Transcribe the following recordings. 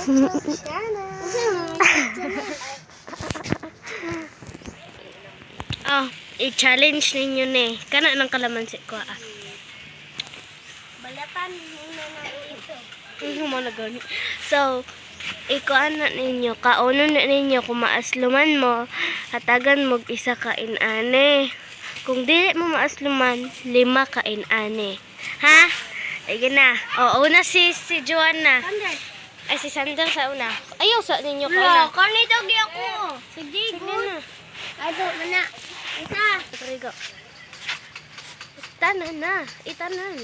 Oh, i-challenge ninyo ni. Kana ng kalamansi ko Balatan na ito. mo na gani. So, ikuan na ninyo, kauno na ninyo kung maasluman mo, hatagan mo isa ka inane. Kung dili mo maasluman, 5 ka inane. Ha? Sige na. O, una si Joanna. Ay, si Sander sa una. Ayaw sa ninyo ka una. Kanito gi ako. Sige, Sige good. na. Ato, mana. Isa. Trigo. Itanan na. Itanan.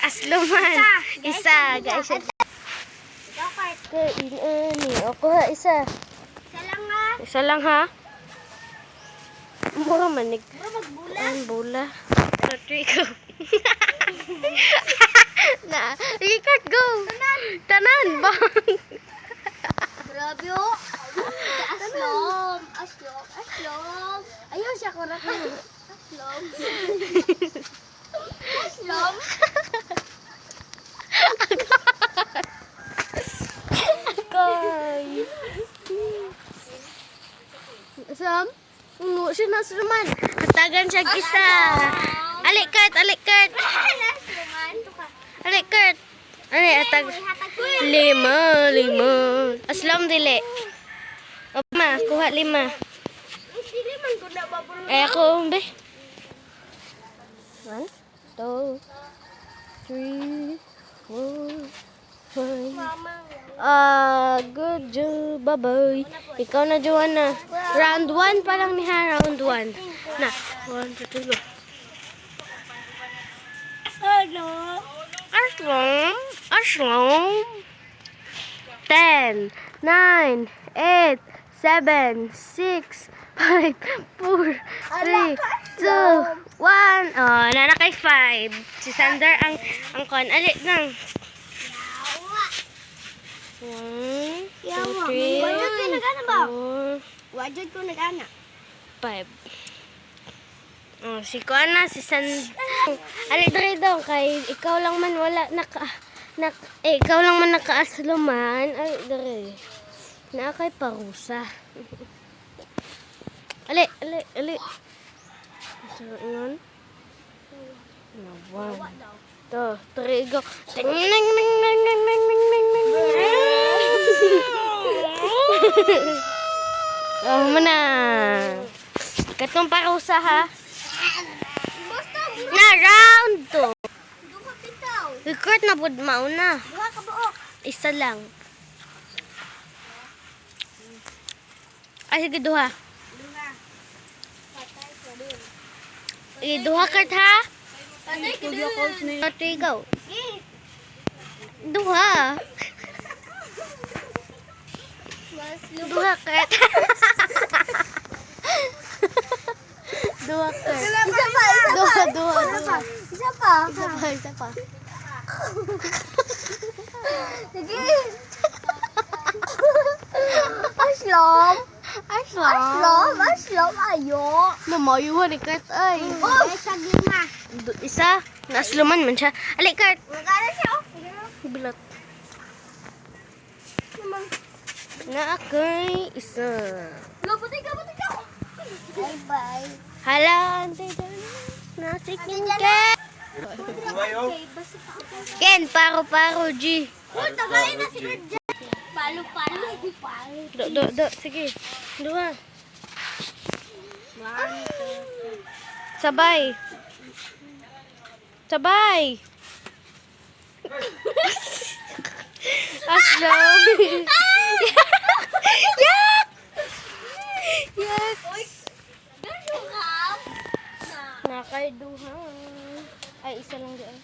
Asluman. Isa. Guys. Ikaw, Kart. Kainani. Ako ha, isa. Isa lang ha. Isa lang ha. Mura manig. Bro, magbula. Ang bula. Trigo. Na, Ricard, go! Tanan! Bang! Grabe oh. Aslom. Aslom. Ayaw siya ko na. Aslom. Aslom. Kay! Sam? Ano siya nasuluman? Hatagan siya isa. Alik, Kurt! Alik, Kurt! Alik, Kurt! Ano atag? 5. Aslam dili. O, kuha 5. Sili man ko na babulong. Ay, ako, umbe. 1, 2, 3, 4, 5. Mama. Good job. Bye-bye. Ikaw na, Joanna. Round 1 pa lang niya. Round 1. Na. 1, 2, 3, go. Ano? Aslam. Aslam. 10, 9, 8, 7, 6, 5, 4, 3, 2, 1. Oh, nanakay 5. Si Sander ang kon. Alit lang. 1, 2, 3, Wajud ko nagana ba? 4, Wajud ko nagana. 5. Oh, si Kuana, si Alit rin daw, kay ikaw lang man wala ikaw lang man nakaasluman. Ay, dere. Na kay parusa. Ali. So, yun. 1, 2, 3, go. Ting, ning, ning, ning, ning, ning, ning, ning, ning. Oh, mana. Katong parusa, ha? Na, round 2. Duha bitaw. Record na po, mauna. Duha ka buok. Isa lang. Ay, sige, duha. Duha. Patay ko din. Duha kart, ha? Patay ko din. 2, 3, go. Duha. Duha kart. Duha kart. Duha. Isa pa. Isa pa. Sige. Aslom. Aslom. Ayo. Mamayuhan ni Kurt, ay. Oh, isa lima. Isa. Nasluman man siya. Alik, Kurt. Magkano siya? Bilot. Na ako'y isa. Buti ka. Bye-bye. Hala, antay dyan. Nasikin Ken. Ken, paro-paro, G. Uy, tagayin na si Gordon. Palo. Do. Sige. Dua. Sabay. Aslo. Yak! Nakay duha. Ay, isa lang diyan.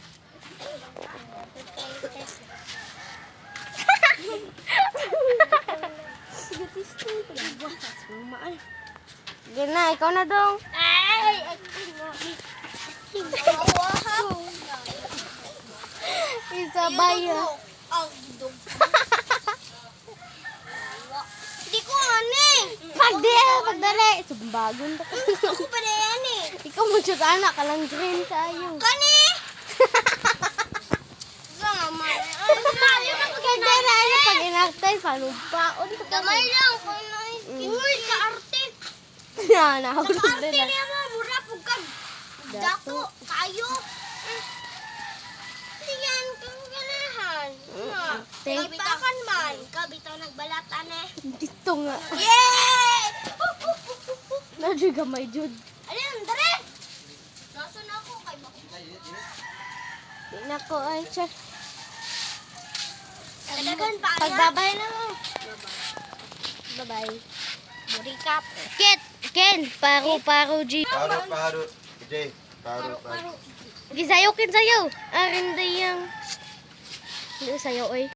Gana, ikaw na dong. Ay! Isabay. Hindi ko ani. Pagdali. Sumbagon ta. Ako pa rin ani. Ikaw mo siya anak ka lang green kayo. Kani? Sama. Pagdala, pag arte, panumpaon. Gamay lang. Uy, kaarte. Yan, nahulog Kaarte na. niya mo. Mura po ka. Dato. Kayo. Yan, kang ganahan. Kabitawan man. Kabitaw nagbalatan eh. Dito nga. Yay! Nadyo gamay, Jud. Alin, dere! Nasaan ako kay Di na ko ay siya. Talagan pa. Pagbabay na mo. Bye-bye. Recap. Ken, paro, G. Paro, Jay. Paro. Gisayo, Ken, sayo. Arin dayang. Hindi sayo, oy.